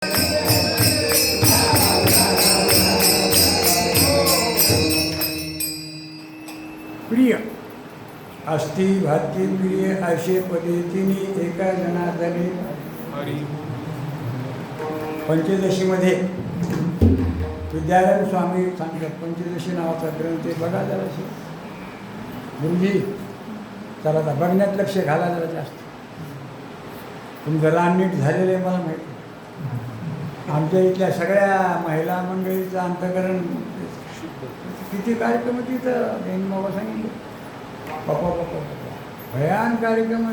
प्रिय अस्ति भाती प्रिय असे पद्धतीने एका जनार्दने पंचदशीमध्ये विद्यारायण स्वामी सांगतात. पंचदशी नावाचा ग्रंथ बघा जराशी गुरुजी. चला आता बघण्यात लक्ष घाला जरा जास्त. तुमचं लहान नीट झालेलं आहे मला माहिती. आमच्या इथल्या सगळ्या महिला मंडळीचं अंतकरण किती कार्यक्रम होती तर त्यांनी मला सांगितलं. पप्पा भयान कार्यक्रम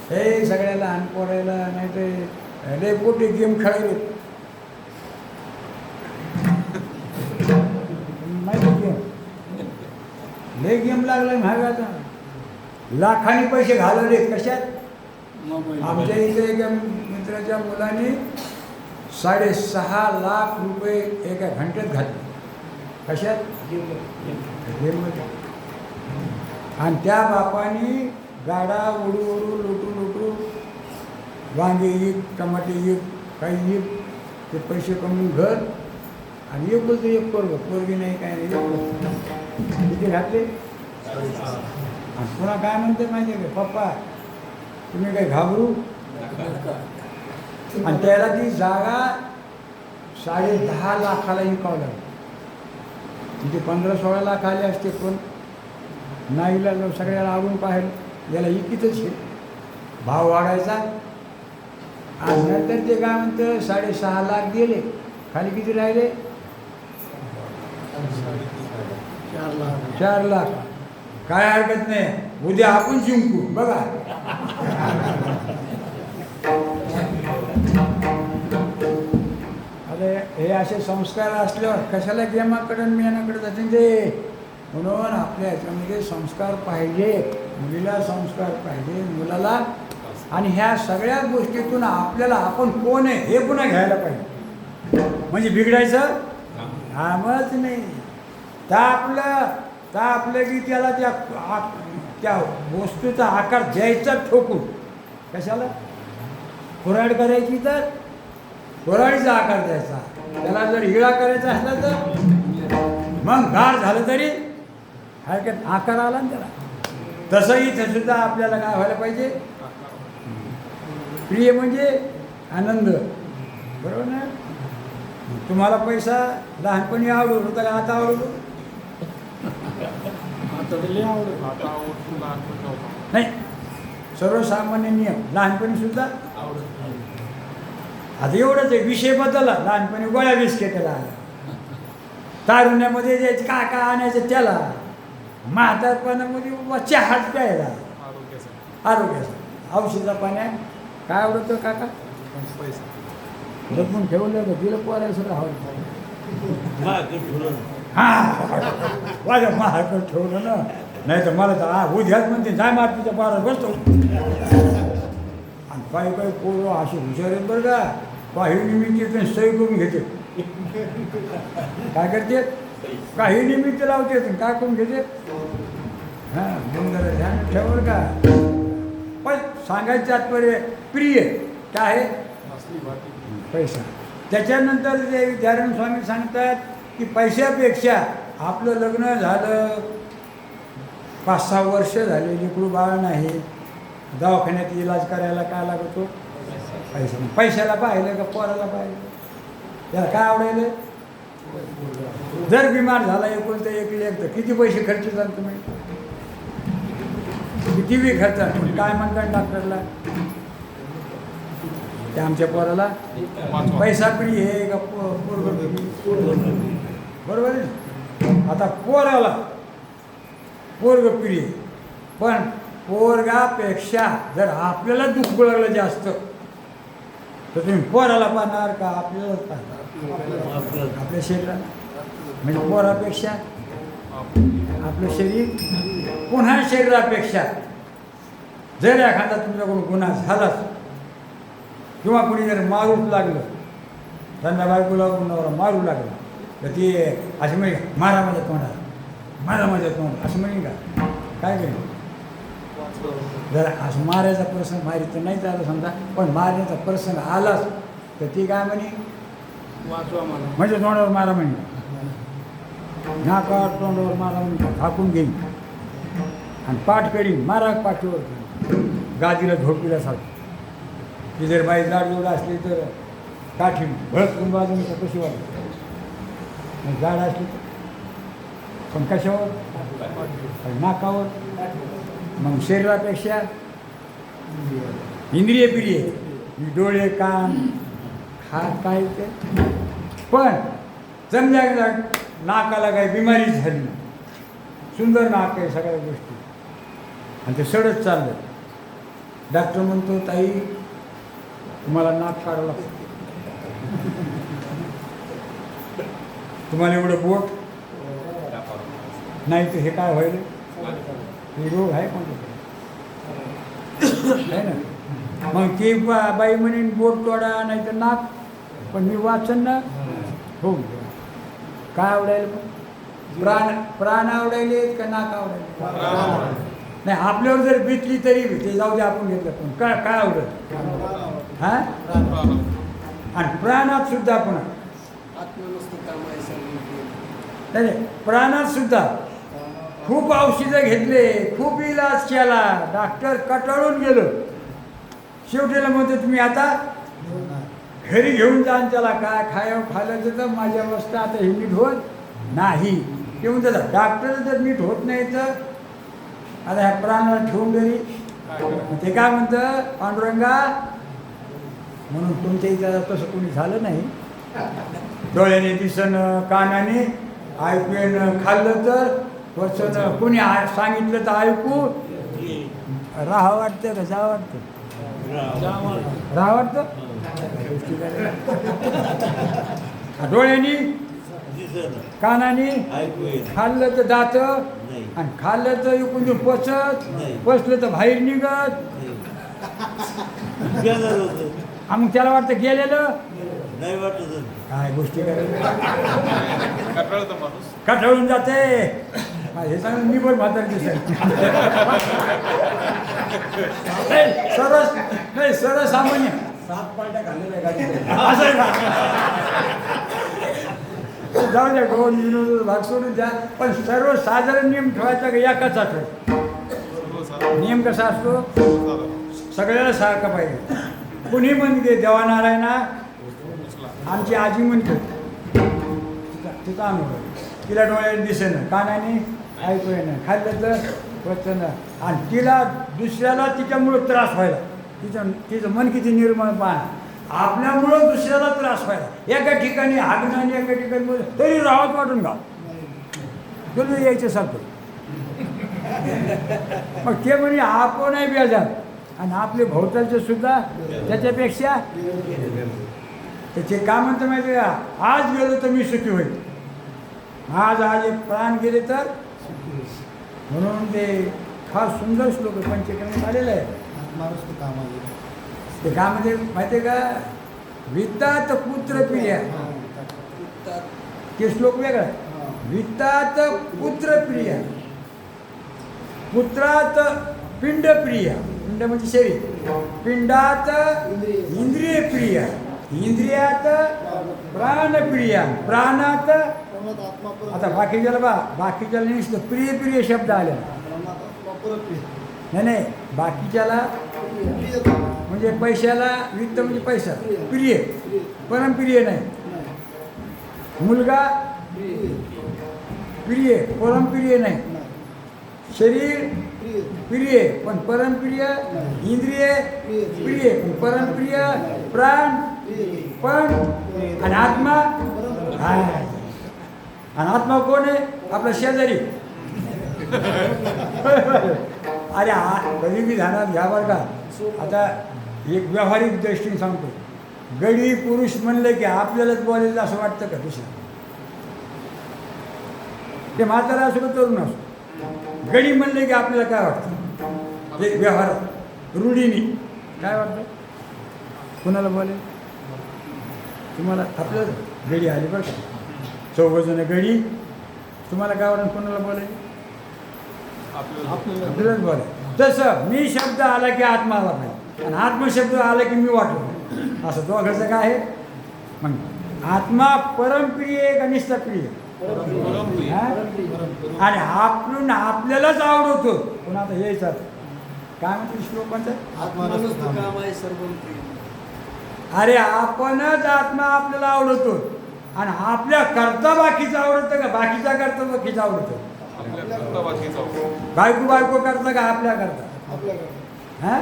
हे सगळ्या लहान पोरायला नाही तर लय पोटे गेम खेळायले माहिती गेम लय गेम लागला महागाचा. लाखांनी पैसे घालवले कशात. आमच्या इथे एका मित्राच्या मुलाने 6.5 लाख रुपये एका घंट्यात घातले. कशात गेममध्ये. आणि त्या बापाने गाडा ओढू ओढू लोटू वांगे ईक टमाटे ईक काही ईक ते पैसे कमवून घर आणि एक बोलतो एक पोरगी नाही काय नाही किती घातले. आणि पुन्हा काय म्हणते माहिती आहे का पप्पा तुम्ही काही घाबरू. आणि त्याला ती जागा 10.5 लाखाला विकावं लागली. तिथे 15-16 लाख आले असते पण नाहीला सगळ्याला आवडून पाहिलं याला इकीतच आहे. भाव वाढायचा. आणि नंतर ते काय म्हणतं 6.5 लाख गेले. खाली किती राहिले 4 लाख. काय हरकत नाही उद्या आपण जिंकू बघा. अरे हे असे संस्कार असल्यावर कशाला गेमाकडे मेनाकडे जाते ते. म्हणून आपल्या ह्याच्यामध्ये संस्कार पाहिजे. मुलीला संस्कार पाहिजे मुलाला. आणि ह्या सगळ्या गोष्टीतून आपल्याला आपण कोण आहे हे पुन्हा घ्यायला पाहिजे. म्हणजे बिघडायचं कामच नाही. तर आपलं की त्याला त्या वस्तूचा आकार द्यायचा ठोकून. कशाला कुऱ्हाड करायची तर कुऱ्हाडीचा आकार द्यायचा. त्याला जर हिळा करायचा असला तर मग गार झालं तरी हरकत आकार आला ना त्याला. तसंही इथं सुद्धा आपल्याला काय व्हायला पाहिजे. प्रिय म्हणजे आनंद बरोबर ना. तुम्हाला पैसा लहानपणी आवडत होता का आता आवडतो नाही. सर्वसामान्य नियम लहानपणी सुद्धा आता एवढंच आहे. विषय बदलला. लहानपणी गोळ्या बिस्किटाला आला. तारुण्यामध्ये जायचं काय आणायचं त्याला. म्हातारपणामध्ये चहाच प्यायला आरोग्याचा औषधा पाण्यात काय आवडतं काका. जपून ठेवलं तर दिलं पोरायला सुद्धा हवं. माझ्या महाकडं ठेवलं ना. नाही तर मला तर उद्याच म्हणते जाय मारतीच्या पारात बसतो. आणि काही पोरं असे हुशार आहेत बरं का. काही निमित्त सही करून घेते. काय करते काही निमित्त लावते काय करून घेते. हां म्हणून जरा ध्यान ठेवर का. पण सांगायचं तात्पर्य प्रिय काय आहे पैसा. त्याच्यानंतर ते विद्यारायण स्वामी सांगतात की पैशापेक्षा आपलं लग्न झालं 5-6 वर्ष झाले लेकरू बाळ नाही दवाखान्यात इलाज करायला काय लागतो पैसा. पैशाला पाहिलं का पोराला पाहिलं त्याला काय आवडायलं. जर बिमार झाला एकोणतं एक लेख तर किती पैसे खर्च झाले तुम्ही. किती बी खर्च काय म्हणतात डॉक्टरला ते आमच्या पोराला पैसा प्रिय आहे का बरोबर आहे. आता पोराला पोरग प्रिय. पण पोरगापेक्षा जर आपल्याला दुःख लागलं जास्त तर तुम्ही पोराला पाहणार का आपल्याला पाहणार. आपल्या शरीराला म्हणजे पोरापेक्षा आपलं शरीर. पुन्हा शरीरापेक्षा जर एखादा तुमच्याकडून गुन्हा झालाच किंवा कुणी जर मारूच लागलं त्यांना बायकोला नवरा मारू लागला तर ती अशी म्हणजे मारा माझ्या तोंडात असं म्हणेन का काय करेन. जर असं मारायचा प्रसंग मारी तर नाही झाला समजा पण मारण्याचा प्रसंग आलाच तर ती काय म्हणे वाचवा मला. म्हणजे तोंडावर मारा म्हणे, नाकावर तोंडावर मारा म्हणे, झाकून घेईन आणि पाठ करीन, मारा पाठीवर गादीला झोपल्यासारखं. ती जर बाई जाड जोड असली तर काठी भडकून बाजून तर कशी वाटते, जाड असली तर पण कशावर, नाकावर. मग शरीरापेक्षा इंद्रिय प्रिय, डोळे कान हात काय ते. पण समजा नाकाला काही बिमारी झाली, सुंदर नाक आहे सगळ्या गोष्टी, आणि ते सडत चाललं, डॉक्टर म्हणतो ताई तुम्हाला नाक काढावं लागतं, तुम्हाला एवढं बोट नाही तर हे काय व्हायला, हे रोग आहे कोणतं आहे ना. मग ती बाई म्हणेन बोट तोडा नाही तर नाक, पण मी वाचन ना हो. काय आवडायला मग प्राण आवडायले का नाक आवडायले? नाही आपल्यावर जर बितली तरी ते जाऊ दे आपण घेतलं, पण काय आवडत हा. आणि प्राणात सुद्धा आपण नाही, प्राणात सुद्धा खूप औषधं घेतले, खूप इलाज केला, डॉक्टर कटाळून गेलो, शेवटीला म्हणतो तुम्ही आता घरी घेऊन जा, त्याला काय खायला तर माझ्या अवस्था आता हे नीट होत नाही. ते म्हणतात डॉक्टर जर नीट होत नाही तर आता ह्या प्राणाला ठेवून घरी, ते काय म्हणतं पांडुरंगा, म्हणून तुमच्या इथं तसं कोणी झालं नाही. डोळ्याने दिसणं, कानाने ऐकून, खाल्लं तर वचन, कोणी सांगितलं तर ऐकू, राहा वाटतं का जा वाटतं, राहा वाटतं. डोळ्यानी कानाने खाल्लं तर जात, आणि खाल्लं तर इकडून पचत, पचलं तर बाहेर निघत. मग त्याला वाटतं गेलेलं नाही वाटत, काय गोष्टी करायला कटाळून जाते. हे सांग मी पण म्हातार दिसेल नाही सर्वसामान्य 7 पार्ट्या खाल्लेल्या गाडी जाऊ द्या, गोवन विनोद भाग सोडून द्या. पण सर्वसाधारण नियम ठेवायचा का एकाच आठवड नियम कसा असतो, सगळ्याला सारखा पाहिजे. कुणी म्हणते देवानारायणा, आमची आजी म्हणतो तिचा अनुभव, तिला डोळ्याने दिसेना, कानाने ऐकू येणं, खाल्लं तर वचन, आणि तिला दुसऱ्याला तिच्यामुळं त्रास व्हायला, तिचं मन किती निर्मळ पाहा, आपल्यामुळं दुसऱ्याला त्रास व्हायला. एका ठिकाणी हागणं, एका ठिकाणी तरी राहत वाटून का तुला यायचं सारखं. मग ते म्हणजे आपणही बेजार, आणि आपले भोवतालचे सुद्धा त्याच्यापेक्षा. त्याचे काय म्हणतं माहिती का, आज गेलो तर मी सुखी होईल, आज एक प्राण गेले तर. म्हणून ते खास सुंदर श्लोक पंचकर्मात आलेलं आहे. ते काय म्हणजे माहिती आहे का, वित्तात पुत्र प्रिया, ते श्लोक वेगळा आहे. वित्तात पुत्र प्रिया, पुत्रात पिंड प्रिया, पिंड म्हणजे शरीर, पिंडात इंद्रिय प्रिया, इंद्रियात प्राणप्रिया, प्राणात आता बाकीच्याला बाकीच्याला नुसतं प्रिय प्रिय शब्द आले नाही, बाकीच्याला म्हणजे पैशाला, वित्त म्हणजे पैसा प्रिय, परमप्रिय नाही. मुलगा प्रिय, परमप्रिय नाही. शरीर प्रिय पण परमप्रिय, इंद्रिय प्रिय पण परमप्रिय, प्राण पण, आणि आत्मा आणि आत्मा कोण आहे, आपला शेजारी. अरे कधी बी ध्यानात घ्या बरं का. आता एक व्यावहारिक दृष्टीने सांगतो, गडी पुरुष म्हणलं की आपल्यालाच बोलायला असं वाटतं का दुसरं, ते म्हातारा असो तरुण असो, गडी म्हणले की आपल्याला काय वाटतं, एक व्यवहारात रूढीने काय वाटतं, कुणाला बोलेल, तुम्हाला आपल्याला गडी आली बरं का, 4 जण गडी, तुम्हाला काय वाटतं, कोणाला बोलेल, आपल्यालाच बोलाय. तसं मी शब्द आला की आत्मा आला पाहिजे, आणि आत्मशब्द आला की मी वाटलो. असं दोघांचं काय आहे? मग आत्मा परमप्रिय आहे का निष्ठप्रिय? परमप्रिय. हा? आणि आपण आपल्यालाच आवडतो. पण आता यायचं काय म्हणते श्लोकांचं? आत्मानंद काम आहे सर्व प्रिय. अरे आपणच आत्मा आपल्याला आवडतो आणि आपल्या करता बाकीचं आवडतं का बाकीचा करता बाकीचं आवडतं? बायको बायको करता का आपल्या करता? आपल्याकडे हा?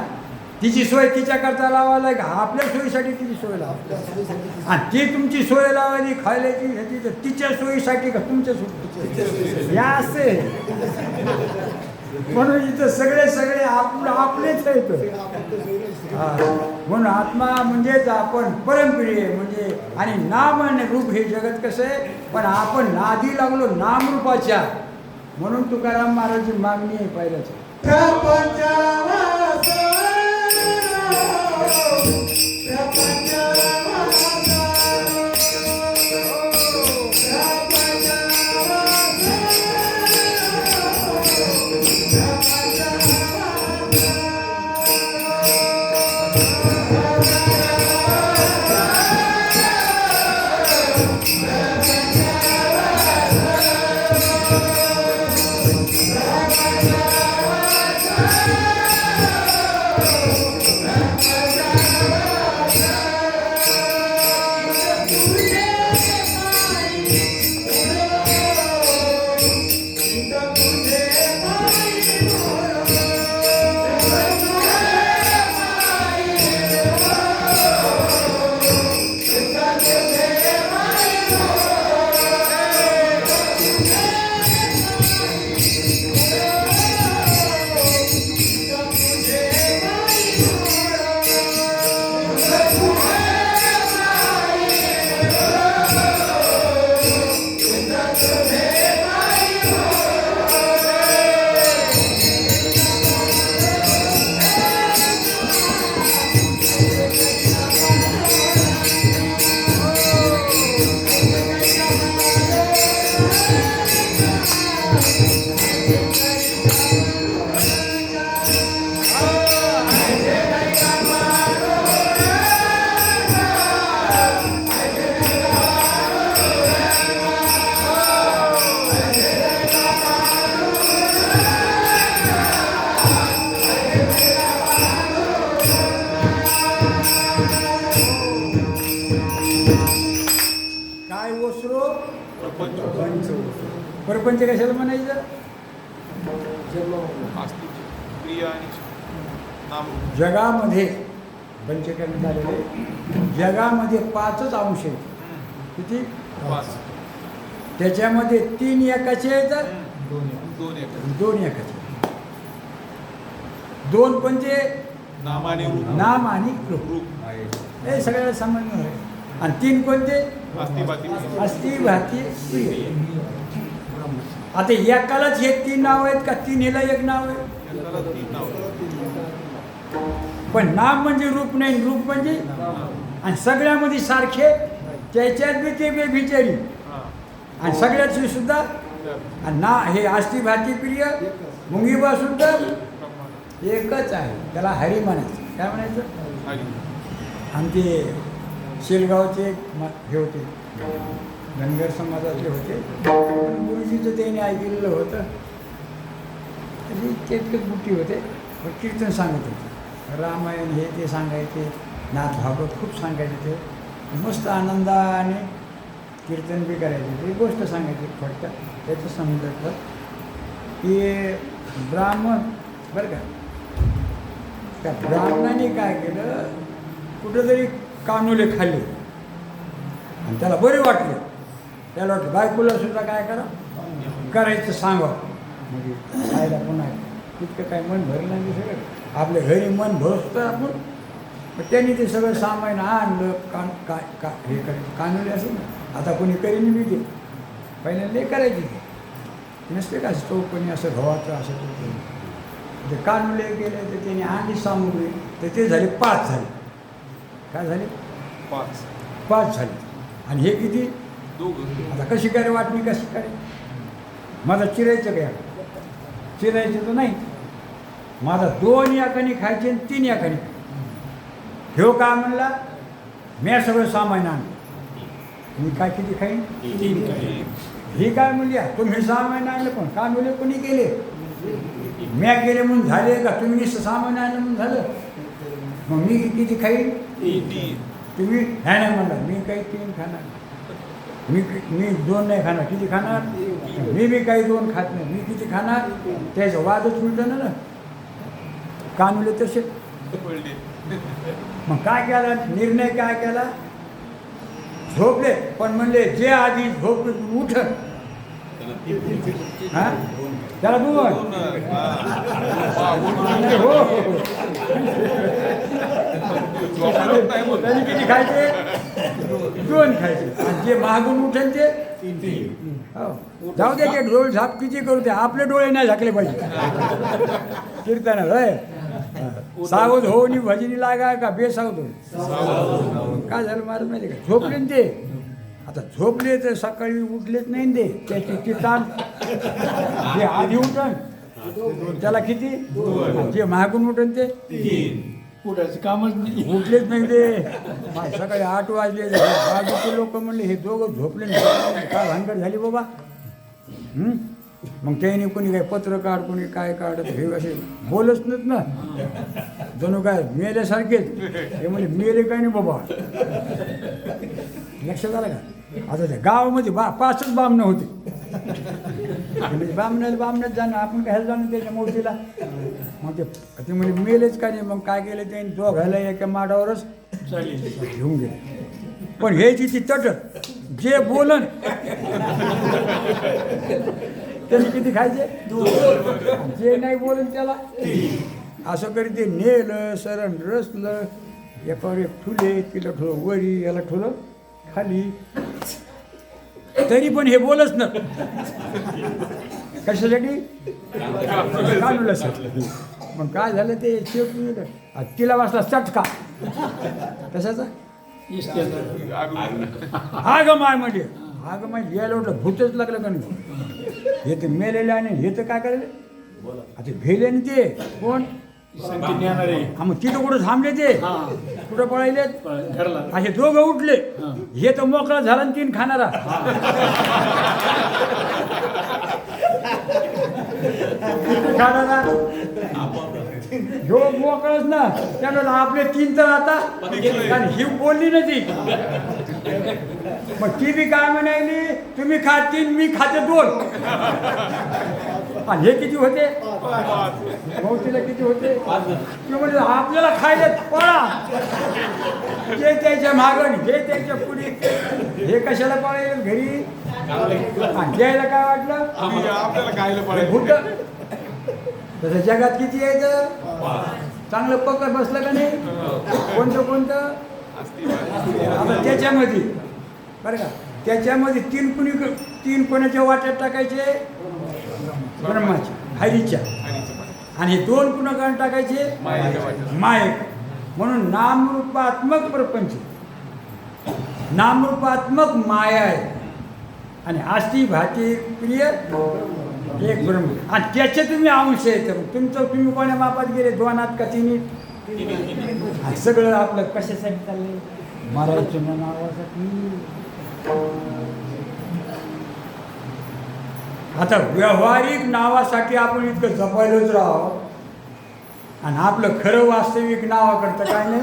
तिची सोय तिच्या करता लावायला का आपल्या सोयीसाठी तिची सोय लावा? आपल्या सोयीसाठी आणि ती तुमची सोय लावायची खायलाची ह्याची तर तिच्या सोयीसाठी का तुमच्या सोयी? या असे म्हणून इथं सगळे आपलेच आहेत. हा. म्हणून आत्मा म्हणजेच आपण परमप्रिय म्हणजे आणि नाम आणि रूप हे जगत कसं आहे. पण आपण नादी लागलो नामरूपाच्या म्हणून तुकाराम महाराजची मागणी आहे पहिल्याच. काय ओसरो? परपंच कशाला म्हणायचं? प्रिय आणि नाम. जगामध्ये पंचकर्म झालेले जगामध्ये 5च अंश आहेत. किती? पाच. त्याच्यामध्ये 3 एकाचे आहेत, दोन एक. 2 एकाचे. 2 म्हणजे नाम आणि रूप. नाम आणि रूप. रूप हे सगळ्याला सामान्य आहे. आणि 3 कोणते? अस्तिभाती. अस्ति भाती प्रिय. आता एकालाच हे 3 नाव आहेत का 3 ह्याला एक नाव आहे? एकाला तीन नाव. पण नाम म्हणजे रूप नाही, रूप म्हणजे आणि सगळ्यामध्ये सारखे त्याच्यात बी ते बेभिचारी हा. आणि सगळ्याची सुद्धा आणि ना हे अस्ति भाती प्रिय मुंगीपासून तर ब्रह्मा. एकच आहे. त्याला हरी म्हणायचं. काय म्हणायचं? हरी. आमचे शेलगावचे हे होते धनगर समाजातले होते. गुरुजीचं त्याने ऐकलेलं होतं. ते इतकेच बुट्टी होते. पण कीर्तन सांगत होते. रामायण हे ते सांगायचे. नाथ भागवत खूप सांगायचे. ते मस्त आनंदाने कीर्तन बी करायचे. ती गोष्ट सांगायची थोडक्यात. त्याचं समजलं की ब्राह्मण बरं का त्या ब्राह्मणाने काय केलं कुठंतरी कानुले खाल्ले आणि त्याला बरे वाटले. त्याला वाटलं बायकोला सुद्धा काय करायचं सांगा. म्हणजे खायला पुन्हा इतकं काय मन भरलं नाही सगळं. आपल्या घरी मन भरतं आपण. पण त्यांनी ते सगळं सामान आणलं. हे करायचं कानुले असेल ना आता कोणी करीन बी ते पहिल्यांदा ते करायची नसते का चौकोनी असं गव्हाचं असं ते कानुले गेले तर त्याने आणली सामुग्री तर ते झाले 5 झाले. काय झाले? 5 झाले. आणि हे किती? दोघं. आता कशी काय वाटणी कशी काय? माझा चिरायचं काय? चिरायचं तर नाही. माझा 2 याकाने खायचे आणि 3 याकाने. ह्यो काय म्हणला मी सगळं सामान आणलं मी काय किती खाईन ही काय म्हणली तुम्ही सामान आणलं पण कानोले कोणी केले म्या केले म्हणून झाले का तुम्ही नुसतं सामान आणलं म्हणून झालं मग मी किती खाईन तुम्ही नाही म्हणला मी काही 3 खाणार मी 2 नाही खाणार किती खाणार मी बी काही 2 खात नाही मी किती खाणार त्याचा वादच मिळतं ना कानोले तसे मग काय केला निर्णय काय केला झोपले पण म्हणले जे आधी झोपले उठ हा त्याला 2 त्यांनी किती खायचे 2 खायचे आणि जे मागून उठेल ते 3 जाऊ दे ते डोळे झाप किती करू दे आपले डोळे नाही झाकले पाहिजे कीर्तन होय सावध हो नि भजनी लागा का बेसावध हो काय झालं महाराज माहिती का झोपले ना ते आता झोपले तर सकाळी उठलेच नाही ते त्याची चितान जे आधी उठन त्याला किती जे मागून उठन ते 3 उठायचं कामच नाही उठलेच नाही ते सकाळी 8 वाजले बाजूचे लोक म्हणले हे दोघं झोपले नाही काय भानगड झाली बाबा मग त्याने कोणी काय पत्र काढ कोणी काय काढत हे असे बोलच नाहीत ना जणू काय मेल्यासारखेच हे म्हणजे मेले काय नाही बाबा लक्षात आलं का आता त्या गावामध्ये 5च बामणं होते म्हणजे बामण्यात जाणं आपण काय जाणं त्याच्या मूर्तीला मग ते म्हणजे मेलेच का नाही मग काय केलं त्यांनी दोघायला एका माडावरच घेऊन गेले पण हे तिची तट जे बोलन त्यांनी किती खायचे 2 जे नाही बोलन त्याला असं करी ते नेलं सरण रचलं एकावर एक ठुले तिला ठुलं वरी याला ठुलं खाली तरी पण हे बोलच ना कशासाठी कानूलासाठी मग काय झालं ते शेवटी तिला वाजला चटका कशाचा आग माय म्हणजे आग माय यायला वाटलं भूतच लागलं का नाही हे तर मेलेले आणि हे तर काय करायला आता भेले ना ते कोण मग तिथं कुठं थांबले ते कुठं पळायले असे दोघं उठले हे तर मोकळा झाला 3 खाणारा खाणारा जो मोकळच ना त्याला आपले 3 तर आता आणि ही बोलली ना ती मग ती बी काय म्हणायली तुम्ही खा 3 मी खाते 2 आणि हे किती होते मावशीला किती होते म्हणजे आपल्याला खायला पळा जे त्याच्या मागण हे त्याच्या पुढे हे कशाला पळायला घरी द्यायला काय वाटलं आपल्याला खायला पाहिजे भूत तसं जगात किती यायचं चांगलं पकड बसलं का नाही कोणतं आता त्याच्यामध्ये बरं का त्याच्यामध्ये 3 कोणाच्या वाट्यात टाकायचे ब्रह्माचे हरीच्या आणि 2 कुणाकडे टाकायचे मायक म्हणून नामरूपात्मक प्रपंच नामरूपात्मक माया आहे आणि आस्ती भाती प्रिय एक ब्रह्म आणि त्याचे तुम्ही अंश आहे तुम्ही कोण्या मापात गेले 2 हात का 3 सगळं आपलं कशासाठी चाललंय मरायचं ना नावासाठी आता व्यावहारिक नावासाठी आपण इतकं जपायलोच राहावं आणि आपलं खरं वास्तविक नावाकडतं काय नाही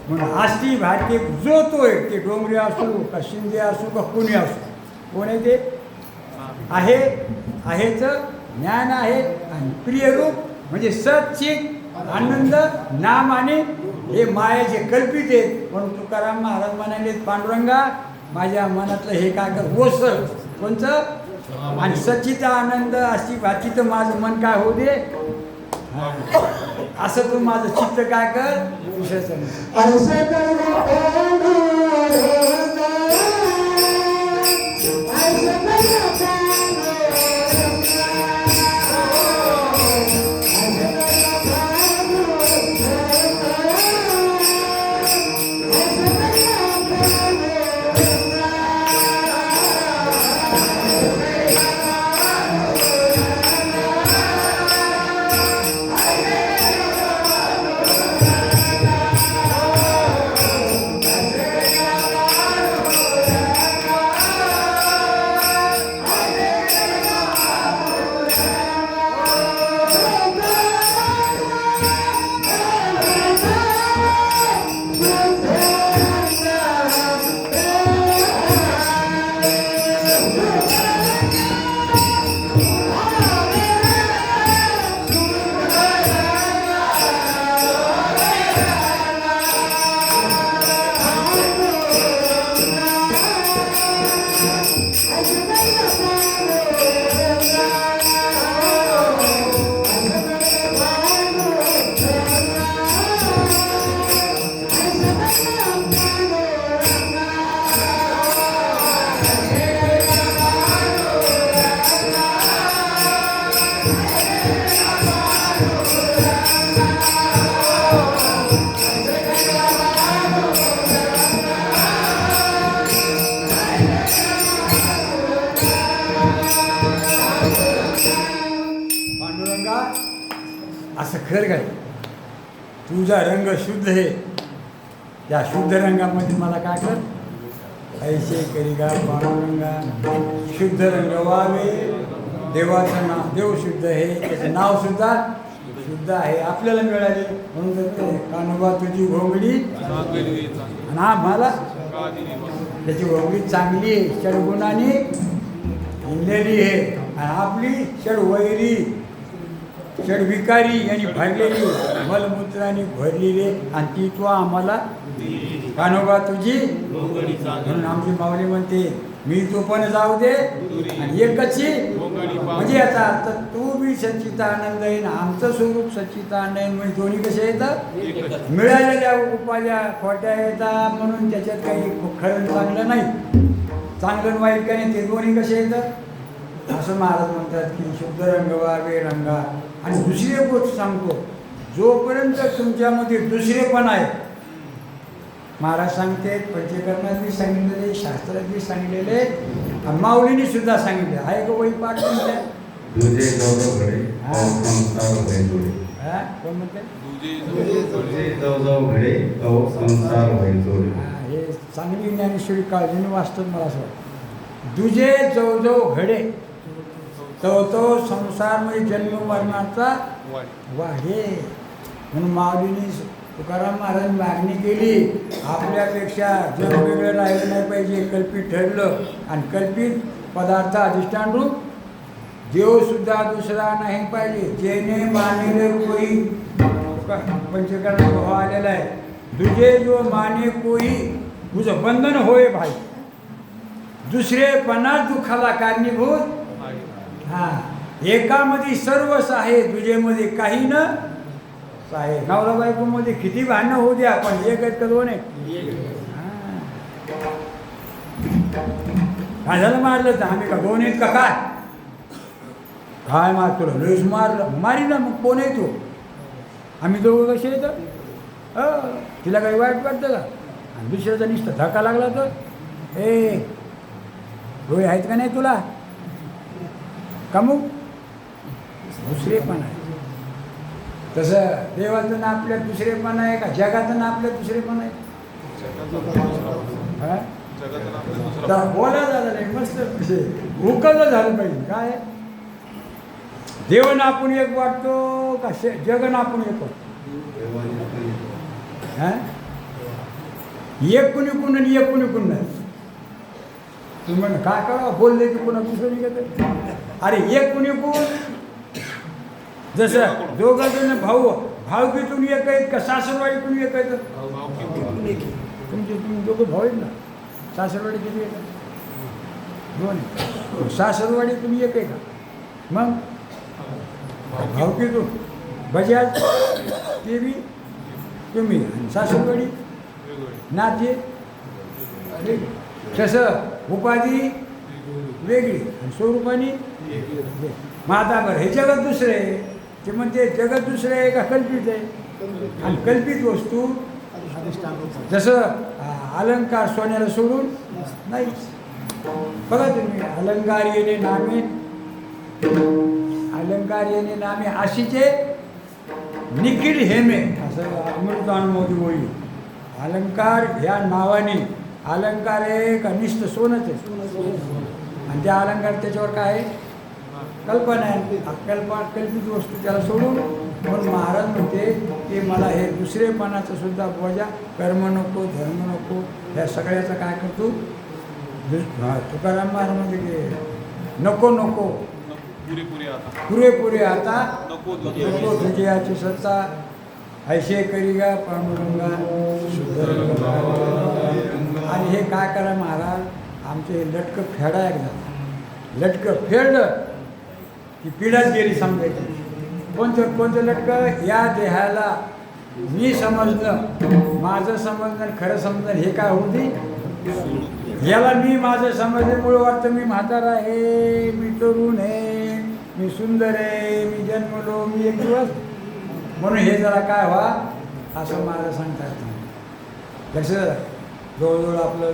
म्हणून आस्ती भाती जो तो आहे ते डोंगरी असो का शिंदे असो का कोणी असो कोण आहे ते आहेच ज्ञान आहे आणि प्रियरूप म्हणजे सचित आनंद नाम आणि हे मायाचे कल्पित आहेत म्हणून तुकाराम महाराज म्हणाले पांडुरंगा माझ्या मनातलं हे काय कर ओसर कोणचं आणि सचित आनंद अशी भातीचं माझं मन काय होऊ दे असं तू माझं चित्त काय कर असं कर काय तुझा रंग शुद्ध आहे, त्या शुद्ध रंगामध्ये मला काय कर ऐसे करी का पांडुरंगा शुद्ध रंग व्हावे, देवाचं नाव देव शुद्ध आहे, त्याचं नाव सुद्धा शुद्ध आहे आपल्याला मिळाले म्हणून तर कान्होबा तुझी घोंगडी आणि आम्हाला त्याची घोंगडी चांगली आहे, षडगुणाने हिंडलेली आहे आणि आपली षडवैरी षडविकारी यांनी भरलेली मलमूत्राने भरलेली आणि ती तू आम्हाला कान्होबा तुझी म्हणून आमची माऊली म्हणते मी तू पण जाऊ दे आणि एकची म्हणजे याचा अर्थ तू बी सच्चिदानंद आहे ना आमचं स्वरूप सच्चिदानंद आहे म्हणजे दोन्ही कसे येतात मिळालेल्या उपाया खोट्या येतात म्हणून त्याच्यात काही खरं चांगलं नाही, चांगलं वाईट काही नाही, ते दोन्ही कसे येतात असं महाराज म्हणतात की शुद्ध रंग व्हावे रंगा. आणि दुसरी एक गोष्ट सांगतो, जोपर्यंत तुमच्यामध्ये दुसरेपण आहे महाराज सांगते पंचकर्मात बी सांगितलेले शास्त्रात बी सांगितलेले माऊलीने सुद्धा सांगितले आहे का वही पाठ तुमच्या तुझे जाऊ घडे संसार होय जोडे. कोण म्हणते तुझे जाऊ घडे संसार होय जोडे. हे चांगली ज्ञानेश्वरी काळजीने वाचतात मला असं वाटतं. दुजे जो घडे तो संसारमध्ये जन्म मरणाचा वाढे म्हणून माऊलीने तुकाराम महाराज मागणी केली आपल्यापेक्षा जग वेगळं राहिलं नाही पाहिजे, कल्पित ठरलं आणि कल्पित पदार्थ अधिष्ठान रूप देवसुद्धा दुसरा नाही पाहिजे, जेने मानेले कोई पंचकर्म भाव आलेला आहे तुझे जो माने कोई तुझं बंधन होय भाई, दुसरेपणात दुःखाला कारणीभूत हा एकामध्ये सर्वच आहे तुझेमध्ये काही न आहे. नवरा बायकोमध्ये किती भांडणं होऊ द्या पण एक आहेत का दोन आहेत काय झालं मारलं तर आम्ही का दोन आहेत का काय मारतो लस मारलं मारी ना मग कोण आहे तू आम्ही दोघं कसे येतं तिला काही वाईट वाटतं का आणि दुसऱ्याचा नुसतं धक्का लागला तर ए डोळे आहेत का नाही तुला कमू दुसरेपण आहे तसं देवाचं ना आपल्यात दुसरेपण आहे का जगाचं ना आपल्यात दुसरेपण आहे तर बोला झालं नाही मस्त उकळलं झालं पाहिजे काय देवन आपण एक वाटतो का जगन आपण एक वाटतो एक कुणी कुण आणि एक कुणी कुण नाही तुम्ही म्हण काय करा बोलले की पुन्हा दुसरं निघत अरे एक कुणी कोण जसं दोघं जण भाऊ भावकीतून एक आहेत का सासरवाडीतून एक आहेत तुमचे तुम्ही दोघं भाऊ आहेत ना सासरवाडी किती येतात दोन सासरवाडीतून एक आहे का मग भावकीतून बजाज ते बी तुम्ही आणि सासरवाडी नाते कसं उपाधी वेगळी आणि स्वरूपाने माताभर हे जगत दुसरं आहे ते म्हणते जगत दुसरं आहे का कल्पित आहे आणि कल्पित वस्तू जसं अलंकार सोन्याला सोडून नाही बघा तुम्ही अलंकार येणे नामे अशीचे निखिल हेमे असं अमृत अनुभवती होईल अलंकार ह्या नावाने अलंकार आहे का निष्ठ सोनच आहे आणि त्या अलंकार त्याच्यावर काय आहे कल्पना आहे कल्पित वस्तू त्याला सोडून म्हणून महाराज म्हणते की मला हे दुसरेपणाचं सुद्धा बोजा कर्म नको धर्म नको ह्या सगळ्याचा काय करतो तुकाराम महाराज म्हणजे की नको नको पुरेपुरे आता नको तुझी याची सत्ता ऐशे करी गा पांडुरंगा शुद्ध. आणि हे काय करा महाराज आमचे लटकं फेडा एकदा लटकं फेडलं की पिढाच गेली समजायची कोणतं लटकं या देहाला मी समजलं माझं समजणं खरं समजणं हे काय होती याला मी माझं समजल्यामुळे वाटतं मी म्हातारा आहे मी तरुण आहे मी सुंदर आहे मी जन्मलो मी एक दिवस म्हणून हे जरा काय व्हा असं मला सांगता येतं लक्षात जवळजवळ आपलं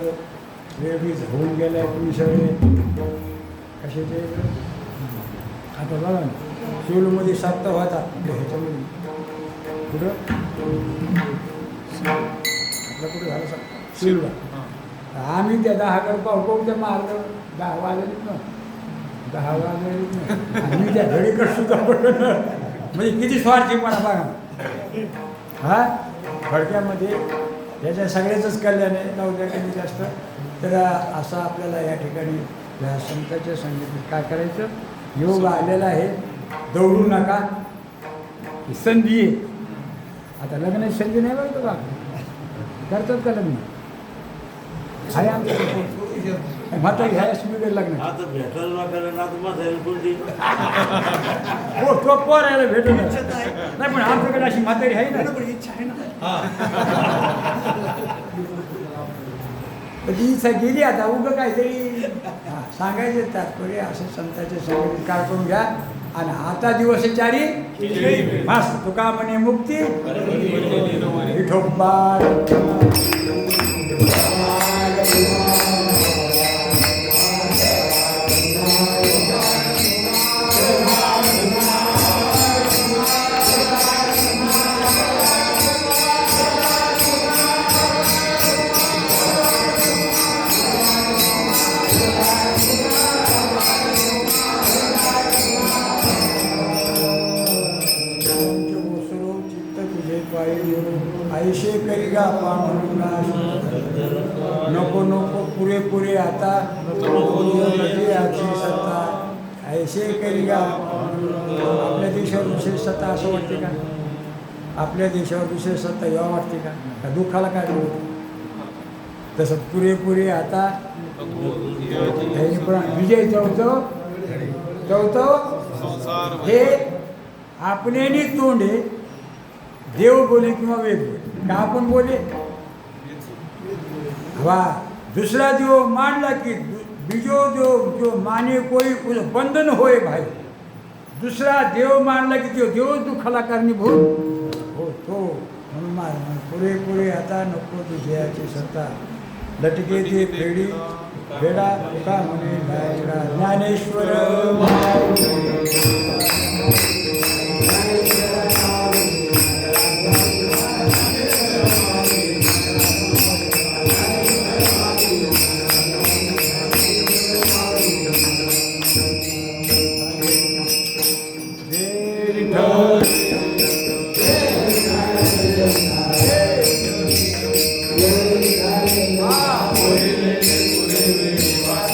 वेळ बी होऊन गेलं आहे तुम्ही सगळे कशाचे आता बघा ना शिवलमध्ये सप्ताह होता आपल्या ह्याच्यामध्ये कुठं आपलं कुठं झालं सप्ताह शिवला आम्ही त्या 10 पाहू त्या मारलं 10 वाजलेच ना 10 वाजलेच ना आम्ही त्या घडीकडे सुद्धा पडलं म्हणजे किती स्वार्थीपणा बघा हा फडक्यामध्ये याच्या सगळ्याचंच कल्याण आहे नवद्या कमी जास्त तर असं आपल्याला या ठिकाणी या संतांच्या संगीत काय करायचं योग आलेला आहे दौडू नका ही संधी आहे आता लग्नाची संधी नाही बघतो का करतात का लग्न आहे आमचं म्हातारी ह्या स्पीडर लग्न आता भेटायला करायला आता म्हातारी कोणती हो तो पोर यायला भेटू नाही पण आमच्याकडे अशी म्हातारी आहे ना इच्छा आहे ना ती इच्छा गेली आता उगं काहीतरी सांगायचं तात्पर्य असं संतांचे संगीत काय करून घ्या आणि आता दिवस चारी मस्त तुका म्हणे मुक्ती विठोबा ऐशे करिगा पांडुरंगा नको नको पुरे आता नदी आची सत्ता ऐशे करिगा आपल्या देशावर विशेष सत्ता असं वाटते का आपल्या देशावर विशेष सत्ता यावं वाटते का दुःखाला काय तसं पुरे आता विजय चौथव हे आपल्याने तोंड आहे देव बोले किंवा वेद बोले का आपण बोले हवा दूसरा देव मानला की बीजो देव जो माने कोई उस बंधन होए भाई दुसरा देव मानला की तो देव दुःखाला कारणीभूत हो तो म्हणून पुरे आता नको तुझ्याची सत्ता लटके ते फेडी फेडा का म्हणे ज्ञानेश्वर